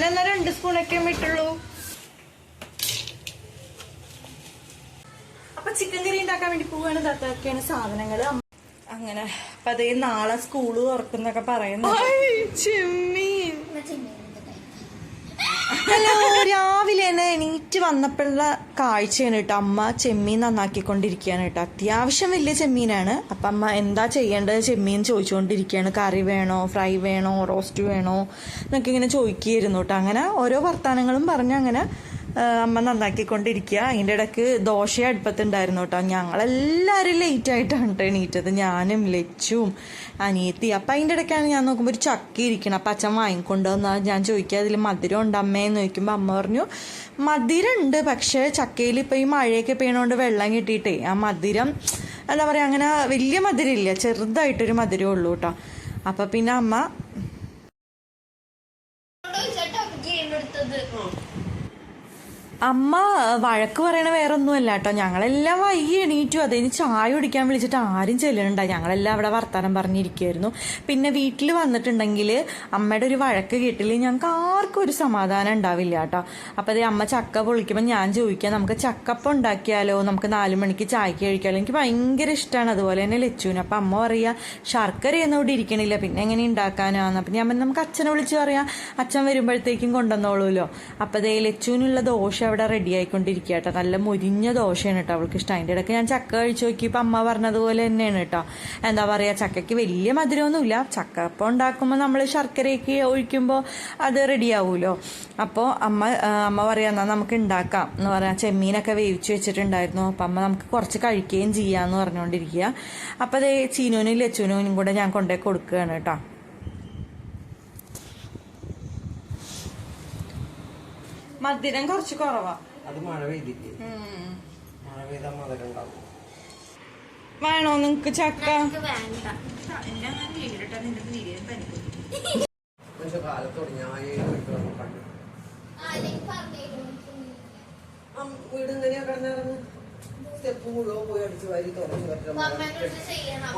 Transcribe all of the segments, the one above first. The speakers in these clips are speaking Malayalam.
അതിലെന്നാ 2 സ്പൂണൊക്കെ ഇട്ടുള്ളൂ. അപ്പൊ ചിക്കൻ കറി ഉണ്ടാക്കാൻ വേണ്ടി പോവാണ്. ഇതൊക്കെയാണ് സാധനങ്ങൾ. അങ്ങനെ അപ്പൊ അതേ നാളെ സ്കൂള് തുറക്കുന്നൊക്കെ പറയുന്നു. ഹലോ, രാവിലെ തന്നെ എണീറ്റ് വന്നപ്പോഴുള്ള കാഴ്ചയാണ് കേട്ടോ. അമ്മ ചെമ്മീൻ നന്നാക്കിക്കൊണ്ടിരിക്കുകയാണ് കേട്ടോ. അത്യാവശ്യം വലിയ ചെമ്മീനാണ്. അപ്പം അമ്മ എന്താ ചെയ്യേണ്ടത് ചെമ്മീൻ ചോദിച്ചുകൊണ്ടിരിക്കുകയാണ്. കറി വേണോ, ഫ്രൈ വേണോ, റോസ്റ്റ് വേണോ എന്നൊക്കെ ഇങ്ങനെ ചോദിക്കുകയായിരുന്നു കേട്ടോ. അങ്ങനെ ഓരോ വർത്തമാനങ്ങളും പറഞ്ഞ് അങ്ങനെ അമ്മ നന്നാക്കിക്കൊണ്ടിരിക്കുക. അതിൻ്റെ ഇടയ്ക്ക് ദോശ അടുപ്പത്തുണ്ടായിരുന്നു കേട്ടോ. ഞങ്ങളെല്ലാവരും ലേറ്റായിട്ടാണ് കേട്ടോ എണീറ്റത്. ഞാനും ലച്ചും അനിയത്തി. അപ്പം അതിൻ്റെ ഇടയ്ക്കാണ് ഞാൻ നോക്കുമ്പോൾ ഒരു ചക്ക ഇരിക്കണം. അപ്പം അച്ഛൻ വാങ്ങിക്കൊണ്ടുവന്നാൽ ഞാൻ ചോദിക്കുക അതിൽ മധുരം ഉണ്ട് അമ്മയെന്ന് ചോദിക്കുമ്പോൾ അമ്മ പറഞ്ഞു മധുരം ഉണ്ട്, പക്ഷേ ചക്കയിൽ ഇപ്പോൾ ഈ മഴയൊക്കെ പെയ്യണോണ്ട് വെള്ളം കിട്ടിയിട്ടേ ആ മധുരം എന്താ പറയുക അങ്ങനെ വലിയ മധുരം ഇല്ല, ചെറുതായിട്ടൊരു മധുരമേ ഉള്ളൂ കേട്ടോ. അപ്പം പിന്നെ അമ്മ വഴക്ക് പറയണ വേറെ ഒന്നുമല്ല കേട്ടോ. ഞങ്ങളെല്ലാം വൈകി എണീറ്റു. അതിന് ചായ കുടിക്കാൻ വിളിച്ചിട്ട് ആരും ചെല്ലണുണ്ടായി. ഞങ്ങളെല്ലാം അവിടെ വർത്താനം പറഞ്ഞിരിക്കുമായിരുന്നു. പിന്നെ വീട്ടിൽ വന്നിട്ടുണ്ടെങ്കിൽ അമ്മയുടെ ഒരു വഴക്ക് കേട്ടില്ലെങ്കിൽ ഞങ്ങൾക്ക് ആർക്കും ഒരു സമാധാനം ഉണ്ടാവില്ല കേട്ടോ. അപ്പം അതേ അമ്മ ചക്ക പൊളിക്കുമ്പോൾ ഞാൻ ചോദിക്കാം നമുക്ക് ചക്കപ്പം ഉണ്ടാക്കിയാലോ, നമുക്ക് 4 മണിക്ക് ചായക്ക് കഴിക്കാമല്ലോ. എനിക്ക് ഭയങ്കര ഇഷ്ടമാണ്. അതുപോലെ തന്നെ ലച്ചുവിന്. അപ്പം അമ്മ പറയുക ശർക്കരയൊന്നും ഇവിടെ ഇരിക്കണില്ല, പിന്നെ എങ്ങനെ ഉണ്ടാക്കാനാന്ന്. അപ്പം ഞാൻ നമുക്ക് അച്ഛനെ വിളിച്ച് പറയാം, അച്ഛൻ വരുമ്പോഴത്തേക്കും കൊണ്ടുവന്നോളൂല്ലോ. അപ്പം അതേ ലച്ചുവിനുള്ള ദോശ അവിടെ റെഡി ആയിക്കൊണ്ടിരിക്കുക കേട്ടോ. നല്ല മുരിഞ്ഞ ദോശയാണ് കേട്ടോ അവൾക്ക് ഇഷ്ടം. അതിൻ്റെ ഇടയ്ക്ക് ഞാൻ ചക്ക കഴിച്ചു നോക്കിയപ്പോൾ അമ്മ പറഞ്ഞതുപോലെ തന്നെയാണ് കേട്ടോ. എന്താ പറയുക, ചക്കയ്ക്ക് വലിയ മധുരമൊന്നുമില്ല. ചക്കപ്പം ഉണ്ടാക്കുമ്പോൾ നമ്മൾ ശർക്കരയ്ക്ക് ഒഴിക്കുമ്പോൾ അത് റെഡിയാവുമല്ലോ. അപ്പോൾ അമ്മ പറയാം എന്നാൽ നമുക്ക് ഉണ്ടാക്കാം എന്ന് പറയാം. ചെമ്മീനൊക്കെ വേവിച്ച് വെച്ചിട്ടുണ്ടായിരുന്നു. അപ്പം അമ്മ നമുക്ക് കുറച്ച് കഴിക്കുകയും ചെയ്യാമെന്ന് പറഞ്ഞുകൊണ്ടിരിക്കുക. അപ്പോൾ അതേ ചീനൂനും ലച്ചുവിനും കൂടെ ഞാൻ കൊണ്ടുപോയി കൊടുക്കുകയാണ് കേട്ടോ. മധുരം കുറച്ച് കുറവാ. അത് മഴ പെയ്തില്ലേ, മഴ പെയ്താൽ മധുരം ഉണ്ടാവും. വേണോ നിങ്ങക്ക് ചക്ക? വീട് ഇങ്ങനെയാ കിടന്നിറങ്ങി സ്റ്റെപ്പ് മുഴുവൻ പോയി അടിച്ച് വാരി തുറന്നു പറ്റും.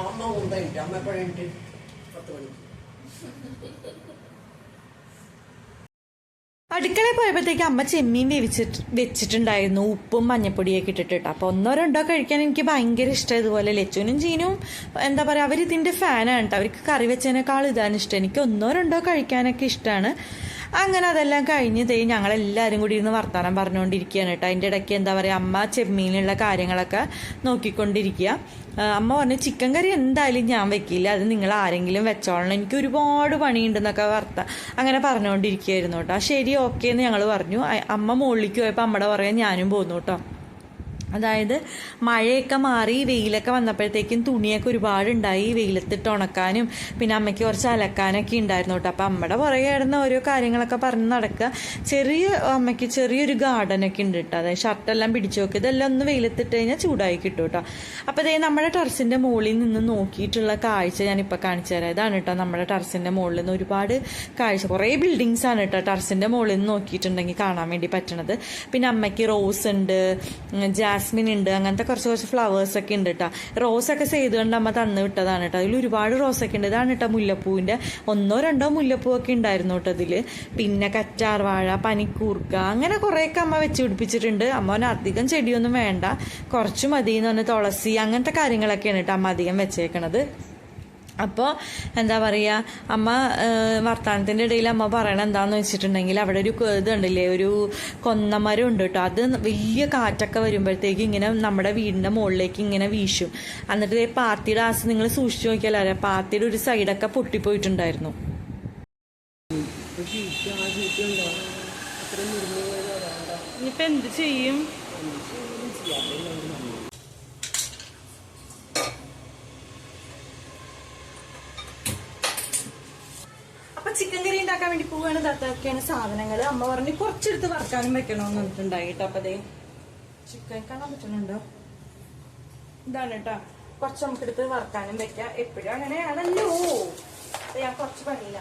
അമ്മ ഉണ്ടായിട്ട് അമ്മ എപ്പോഴെഴുന്നിട്ട് 10 മണിക്ക് അടുക്കളയിൽ പോയപ്പോഴത്തേക്ക് അമ്മ ചെമ്മീൻ വെച്ചിട്ടുണ്ടായിരുന്നു, ഉപ്പും മഞ്ഞപ്പൊടിയൊക്കെ ഇട്ടിട്ട്. അപ്പോൾ 1-2 കഴിക്കാൻ എനിക്ക് ഭയങ്കര ഇഷ്ടം. ഇതുപോലെ ലച്ചുനും ചീനും എന്താ പറയുക അവരിതിൻ്റെ ഫാനാണ് കേട്ടോ. അവർക്ക് കറി വെച്ചതിനേക്കാൾ ഇതാണ് ഇഷ്ടം. എനിക്ക് 1-2 കഴിക്കാനൊക്കെ ഇഷ്ടമാണ്. അങ്ങനെ അതെല്ലാം കഴിഞ്ഞ് ഞങ്ങളെല്ലാവരും കൂടി ഇരുന്ന് വർത്താനം പറഞ്ഞുകൊണ്ടിരിക്കുകയാണ് കേട്ടോ. അതിൻ്റെ ഇടയ്ക്ക് എന്താ പറയുക അമ്മ ചെമ്മീനുള്ള കാര്യങ്ങളൊക്കെ നോക്കിക്കൊണ്ടിരിക്കുക. അമ്മ പറഞ്ഞു ചിക്കൻ കറി എന്തായാലും ഞാൻ വെക്കില്ല, അത് നിങ്ങൾ ആരെങ്കിലും വെച്ചോളണം, എനിക്ക് ഒരുപാട് പണിയുണ്ടെന്നൊക്കെ അങ്ങനെ പറഞ്ഞുകൊണ്ടിരിക്കുകയായിരുന്നു കേട്ടോ. ശരി ഓക്കെ എന്ന് ഞങ്ങൾ പറഞ്ഞു. അമ്മ മുകളിലേക്ക് പോയപ്പോൾ അമ്മയുടെ പറയാൻ ഞാനും പോന്നു കേട്ടോ. അതായത് മഴയൊക്കെ മാറി വെയിലൊക്കെ വന്നപ്പോഴത്തേക്കും തുണിയൊക്കെ ഒരുപാടുണ്ടായി, വെയിലത്തിട്ട് ഉണക്കാനും പിന്നെ അമ്മയ്ക്ക് കുറച്ച് അലക്കാനൊക്കെ ഉണ്ടായിരുന്നു കേട്ടോ. അപ്പം അമ്മയുടെ പുറകെ കിടന്ന ഓരോ കാര്യങ്ങളൊക്കെ പറഞ്ഞ് നടക്കുക. അമ്മയ്ക്ക് ചെറിയൊരു ഗാർഡനൊക്കെ ഉണ്ട് കേട്ടോ. അതായത് ഷർട്ടെല്ലാം പിടിച്ചു നോക്കി ഇതെല്ലാം ഒന്ന് വെയിലത്തിട്ട് കഴിഞ്ഞാൽ ചൂടായി കിട്ടും കേട്ടോ. അപ്പോൾ അതേ നമ്മുടെ ടെറസിൻ്റെ മുകളിൽ നിന്ന് നോക്കിയിട്ടുള്ള കാഴ്ച ഞാനിപ്പോൾ കാണിച്ചു തരാം. ഇതാണ് കേട്ടോ നമ്മുടെ ടെറസിൻ്റെ മുകളിൽ നിന്ന് ഒരുപാട് കാഴ്ച, കുറേ ബിൽഡിങ്സ് ആണ് കേട്ടോ ടെറസിൻ്റെ മുകളിൽ നിന്ന് നോക്കിയിട്ടുണ്ടെങ്കിൽ കാണാൻ വേണ്ടി പറ്റണത്. പിന്നെ അമ്മയ്ക്ക് റോസ് ഉണ്ട്, ജാസ്മിൻ ഉണ്ട്, അങ്ങനത്തെ കുറച്ച് ഫ്ലവേഴ്സൊക്കെ ഉണ്ട് കേട്ടോ. റോസൊക്കെ ചെയ്തുകൊണ്ട് അമ്മ തന്നു വിട്ടതാണ് കേട്ടോ. അതിൽ ഒരുപാട് റോസൊക്കെ ഉണ്ട്. ഇതാണ് കേട്ടോ മുല്ലപ്പൂവിൻ്റെ 1-2 മുല്ലപ്പൂവൊക്കെ ഉണ്ടായിരുന്നു കേട്ടോ ഇതിൽ. പിന്നെ കറ്റാർ വാഴ, പനിക്കൂർക്ക, അങ്ങനെ കുറേയൊക്കെ അമ്മ വെച്ച് പിടിപ്പിച്ചിട്ടുണ്ട്. അമ്മ പറഞ്ഞാൽ അധികം ചെടിയൊന്നും വേണ്ട, കുറച്ച് മതി എന്ന് പറഞ്ഞാൽ തുളസി അങ്ങനത്തെ കാര്യങ്ങളൊക്കെയാണ് കേട്ടോ അമ്മ അധികം വെച്ചേക്കണത്. അപ്പോൾ എന്താ പറയുക അമ്മ വർത്തമാനത്തിൻ്റെ ഇടയിൽ അമ്മ പറയണത് എന്താണെന്ന് വെച്ചിട്ടുണ്ടെങ്കിൽ അവിടെ ഒരു ഇതുണ്ടല്ലേ, ഒരു കൊന്നമരം ഉണ്ട് കേട്ടോ. അത് വലിയ കാറ്റൊക്കെ വരുമ്പോഴത്തേക്ക് ഇങ്ങനെ നമ്മുടെ വീടിൻ്റെ മുകളിലേക്ക് ഇങ്ങനെ വീശും. എന്നിട്ട് പാത്തിയുടെ ആസ് നിങ്ങൾ സൂക്ഷിച്ചു നോക്കിയാലോ അറിയാം, പാത്തിയുടെ ഒരു സൈഡൊക്കെ പൊട്ടിപ്പോയിട്ടുണ്ടായിരുന്നു. ഇനിയിപ്പോൾ എന്ത് ചെയ്യും? ചിക്കൻ കറി ഉണ്ടാക്കാൻ വേണ്ടി പോവാണ്. ഇതൊക്കെയാണ് സാധനങ്ങൾ. അമ്മ പറഞ്ഞ് കുറച്ചെടുത്ത് വറക്കാനും വെക്കണമെന്ന് പറഞ്ഞിട്ടുണ്ടായി കേട്ടോ. അപ്പൊ അതേ ചിക്കൻ കാണാൻ പറ്റുന്നുണ്ടോ? ഇതാണ് കേട്ടോ, കുറച്ച് നമുക്കെടുത്ത് വറക്കാനും വെക്കാം. എപ്പോഴും അങ്ങനെയാണല്ലോ, ഞാൻ കുറച്ച് പണിയില്ല.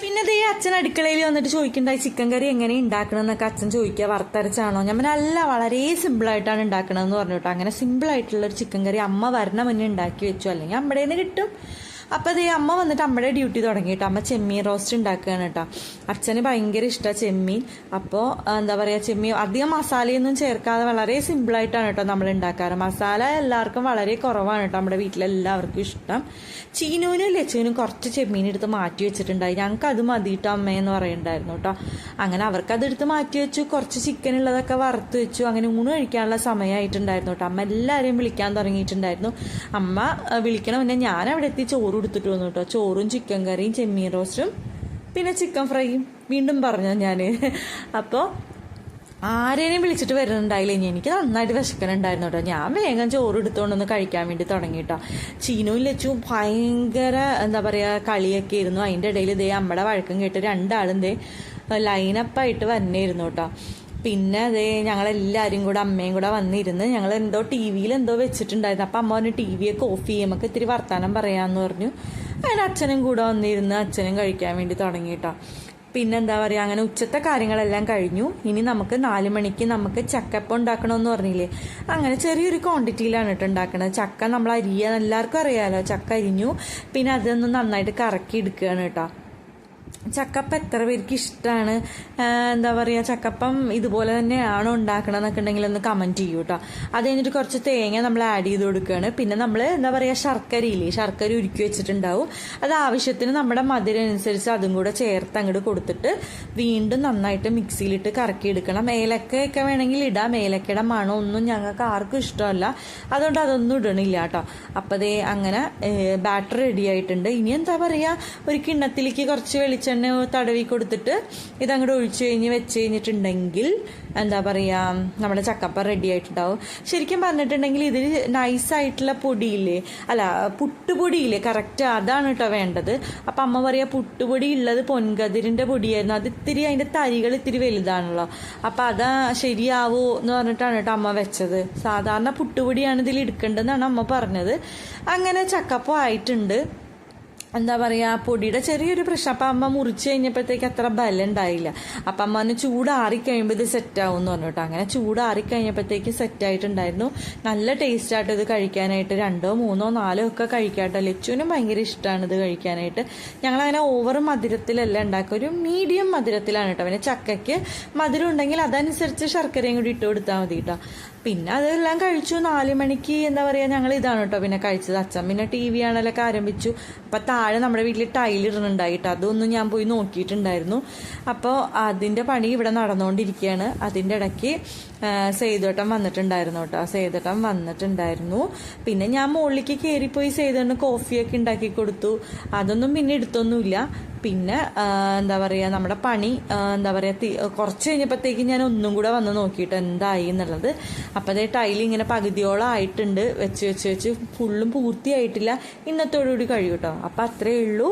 പിന്നെ ദേ അച്ഛൻ അടുക്കളയിൽ വന്നിട്ട് ചോദിക്കണ്ടായി ചിക്കൻ കറി എങ്ങനെ ഉണ്ടാക്കണം എന്നൊക്കെ അച്ഛൻ ചോദിക്കുക. വറുത്തരച്ചാണോ? ഞാൻ അല്ല, വളരെ സിമ്പിളായിട്ടാണ് ഉണ്ടാക്കണമെന്ന് പറഞ്ഞു കേട്ടോ. അങ്ങനെ സിമ്പിളായിട്ടുള്ളൊരു ചിക്കൻ കറി അമ്മ വരണ മുന്നേ ഉണ്ടാക്കി വെച്ചു, അല്ലെങ്കിൽ അമ്മയുടെ നിന്ന് കിട്ടും. അപ്പോൾ അതേ അമ്മ വന്നിട്ട് അമ്മയുടെ ഡ്യൂട്ടി തുടങ്ങി കേട്ടോ. അമ്മ ചെമ്മീൻ റോസ്റ്റ് ഉണ്ടാക്കുകയാണ് കേട്ടോ. അച്ഛന് ഭയങ്കര ഇഷ്ടമാണ് ചെമ്മീൻ. അപ്പോൾ എന്താ പറയുക, ചെമ്മീൻ അധികം മസാലയൊന്നും ചേർക്കാതെ വളരെ സിമ്പിളായിട്ടാണ് കേട്ടോ നമ്മൾ ഉണ്ടാക്കാറ്. മസാല എല്ലാവർക്കും വളരെ കുറവാണ് കേട്ടോ നമ്മുടെ വീട്ടിലെല്ലാവർക്കും ഇഷ്ടം. ചീനുവിനും ലച്ചുവിനും കുറച്ച് ചെമ്മീൻ എടുത്ത് മാറ്റി വെച്ചിട്ടുണ്ടായി. ഞങ്ങൾക്ക് അത് മതിയിട്ട് അമ്മയെന്ന് പറയുന്നുണ്ടായിരുന്നു കേട്ടോ. അങ്ങനെ അവർക്കത് എടുത്ത് മാറ്റി വെച്ചു. കുറച്ച് ചിക്കൻ ഉള്ളതൊക്കെ വറുത്ത് വെച്ചു. അങ്ങനെ ഊണ് കഴിക്കാനുള്ള സമയമായിട്ടുണ്ടായിരുന്നു കേട്ടോ. അമ്മ എല്ലാവരെയും വിളിക്കാൻ തുടങ്ങിയിട്ടുണ്ടായിരുന്നു. അമ്മ വിളിക്കണം പിന്നെ ഞാൻ അവിടെ എത്തി ചോറ് കൊടുത്തിട്ട് വന്നു കേട്ടോ. ചോറും ചിക്കൻ കറിയും ചെമ്മീൻ റോസ്റ്റും പിന്നെ ചിക്കൻ ഫ്രൈയും വീണ്ടും പറഞ്ഞു ഞാൻ. അപ്പോൾ ആരെയും വിളിച്ചിട്ട് വരുന്നുണ്ടായില്ല. എനിക്ക് നന്നായിട്ട് വിശക്കനുണ്ടായിരുന്നു കേട്ടോ. ഞാൻ വേഗം ചോറ് എടുത്തുകൊണ്ടൊന്ന് കഴിക്കാൻ വേണ്ടി തുടങ്ങി കേട്ടോ. ചീനുവും ലച്ചും ഭയങ്കര എന്താ പറയുക കളിയൊക്കെ ആയിരുന്നു. അതിൻ്റെ ഇടയിൽ ഇതേ അമ്മയുടെ വഴക്കം കേട്ട് രണ്ടാളും ഇതേ ലൈനപ്പായിട്ട് വന്നിരുന്നു കേട്ടോ. പിന്നെ അതേ ഞങ്ങളെല്ലാവരും കൂടെ അമ്മയും കൂടെ വന്നിരുന്ന് ഞങ്ങൾ എന്തോ ടി വിയിൽ എന്തോ വെച്ചിട്ടുണ്ടായിരുന്നു. അപ്പം അമ്മ പറഞ്ഞു ടി വിയൊക്കെ ഓഫ് ചെയ്യും, നമുക്ക് ഇത്തിരി വർത്താനം പറയാമെന്ന് പറഞ്ഞു. അങ്ങനെ അച്ഛനും കൂടെ വന്നിരുന്ന് അച്ഛനും കഴിക്കാൻ വേണ്ടി തുടങ്ങി കേട്ടോ. പിന്നെ എന്താ പറയുക, അങ്ങനെ ഉച്ചത്തെ കാര്യങ്ങളെല്ലാം കഴിഞ്ഞു. ഇനി നമുക്ക് 4 മണിക്ക് നമുക്ക് ചക്കപ്പം ഉണ്ടാക്കണമെന്ന് പറഞ്ഞില്ലേ, അങ്ങനെ ചെറിയൊരു ക്വാണ്ടിറ്റിയിലാണ് കേട്ടോ ഉണ്ടാക്കണത്. ചക്ക നമ്മൾ അരിയാൻ എല്ലാവർക്കും അറിയാമല്ലോ. ചക്ക അരിഞ്ഞു പിന്നെ അതൊന്ന് നന്നായിട്ട് കറക്കി എടുക്കുകയാണ് കേട്ടോ. ചക്കപ്പം എത്ര പേർക്ക് ഇഷ്ടമാണ്, എന്താ പറയുക, ചക്കപ്പം ഇതുപോലെ തന്നെയാണോ ഉണ്ടാക്കണമെന്നൊക്കെ ഉണ്ടെങ്കിൽ ഒന്ന് കമൻറ്റ് ചെയ്യൂ കേട്ടോ. അത് കഴിഞ്ഞിട്ട് കുറച്ച് തേങ്ങ നമ്മൾ ആഡ് ചെയ്ത് കൊടുക്കുകയാണ്. പിന്നെ നമ്മൾ എന്താ പറയുക ശർക്കരയില്ലേ, ശർക്കര ഉരുക്കി വെച്ചിട്ടുണ്ടാവും. അത് ആവശ്യത്തിന് നമ്മുടെ മധുരം അനുസരിച്ച് അതും കൂടെ ചേർത്ത് അങ്ങോട്ട് കൊടുത്തിട്ട് വീണ്ടും നന്നായിട്ട് മിക്സിയിലിട്ട് കറക്കി എടുക്കണം. ഏലക്കയൊക്കെ വേണമെങ്കിൽ ഇടാം. ഏലക്കയുടെ മണം ഒന്നും ഞങ്ങൾക്ക് ആർക്കും ഇഷ്ടമല്ല, അതുകൊണ്ട് അതൊന്നും ഇടണില്ല കേട്ടോ. അപ്പോൾ അതേ അങ്ങനെ ബാറ്റർ റെഡി ആയിട്ടുണ്ട്. ഇനി എന്താ പറയുക, ഒരു കിണ്ണത്തിലേക്ക് കുറച്ച് വെളിച്ചെണ്ണ തടവി കൊടുത്തിട്ട് ഇതങ്ങോട്ട് ഒഴിച്ചു കഴിഞ്ഞ് വെച്ച് കഴിഞ്ഞിട്ടുണ്ടെങ്കിൽ എന്താ പറയുക നമ്മുടെ ചക്കപ്പം റെഡി ആയിട്ടുണ്ടാവും. ശരിക്കും പറഞ്ഞിട്ടുണ്ടെങ്കിൽ ഇതിൽ നൈസായിട്ടുള്ള പൊടിയില്ലേ, അല്ല പുട്ടുപൊടിയില്ലേ, കറക്റ്റ് അതാണ് കേട്ടോ വേണ്ടത്. അപ്പം അമ്മ പറയുക പുട്ടുപൊടി ഉള്ളത് പൊൻകതിരിൻ്റെ പൊടിയായിരുന്നു, അത് ഇത്തിരി അതിൻ്റെ തരികൾ ഇത്തിരി വലുതാണല്ലോ, അപ്പം അതാ ശരിയാവോ എന്ന് പറഞ്ഞിട്ടാണ് കേട്ടോ അമ്മ വെച്ചത്. സാധാരണ പുട്ടുപൊടിയാണ് ഇതിൽ എടുക്കേണ്ടതെന്നാണ് അമ്മ പറഞ്ഞത്. അങ്ങനെ ചക്കപ്പം ആയിട്ടുണ്ട്. എന്താ പറയുക, പൊടിയുടെ ചെറിയൊരു പ്രശ്നം. അപ്പം അമ്മ മുറിച്ച് കഴിഞ്ഞപ്പോഴത്തേക്ക് അത്ര ബലം ഉണ്ടായില്ല. അപ്പം അമ്മ ഒന്ന് ചൂടാറിക്കഴിയുമ്പോൾ ഇത് സെറ്റാവും എന്ന് പറഞ്ഞു കേട്ടോ. അങ്ങനെ ചൂടാറിക്കഴിഞ്ഞപ്പോഴത്തേക്ക് സെറ്റായിട്ടുണ്ടായിരുന്നു. നല്ല ടേസ്റ്റായിട്ട് ഇത് കഴിക്കാനായിട്ട് 2, 3, 4 ഒക്കെ കഴിക്കാട്ടോ. ലച്ചുവിനും ഭയങ്കര ഇഷ്ടമാണ് ഇത് കഴിക്കാനായിട്ട്. ഞങ്ങളങ്ങനെ ഓവർ മധുരത്തിലല്ല ഉണ്ടാക്കുക, ഒരു മീഡിയം മധുരത്തിലാണ് കേട്ടോ. പിന്നെ ചക്കയ്ക്ക് മധുരം ഉണ്ടെങ്കിൽ അതനുസരിച്ച് ശർക്കരയും കൂടി ഇട്ട് കൊടുത്താൽ മതി കേട്ടോ. പിന്നെ അതെല്ലാം കഴിച്ചു. 4 മണിക്ക് എന്താ പറയുക ഞങ്ങൾ ഇതാണ് കേട്ടോ പിന്നെ കഴിച്ചത്. അച്ഛൻ പിന്നെ ടി വി കാണലൊക്കെ ആരംഭിച്ചു. അപ്പം താഴെ നമ്മുടെ വീട്ടിൽ ടൈലിടുന്നുണ്ടായിട്ട് അതൊന്നും ഞാൻ പോയി നോക്കിയിട്ടുണ്ടായിരുന്നു. അപ്പോൾ അതിൻ്റെ പണി ഇവിടെ നടന്നുകൊണ്ടിരിക്കുകയാണ്. അതിൻ്റെ ഇടയ്ക്ക് സേതുവേട്ടൻ വന്നിട്ടുണ്ടായിരുന്നു കേട്ടോ. സേതുവേട്ടൻ വന്നിട്ടുണ്ടായിരുന്നു. പിന്നെ ഞാൻ മുകളിലേക്ക് കയറിപ്പോയി സേതുവേട്ടന് കോഫിയൊക്കെ ഉണ്ടാക്കി കൊടുത്തു. അതൊന്നും പിന്നെ എടുത്തൊന്നുമില്ല. പിന്നെ എന്താ പറയുക നമ്മുടെ പണി എന്താ പറയുക കുറച്ച് കഴിഞ്ഞപ്പോഴത്തേക്ക് ഞാൻ ഒന്നും കൂടെ വന്ന് നോക്കിയിട്ട് എന്തായി എന്നുള്ളത്. അപ്പോൾ അതേ ടൈൽ ഇങ്ങനെ പകുതിയോളം ആയിട്ടുണ്ട്. വെച്ച് ഫുള്ളും പൂർത്തിയായിട്ടില്ല. ഇന്നത്തോടുകൂടി കഴിയും കേട്ടോ. അപ്പം അത്രയേ ഉള്ളൂ.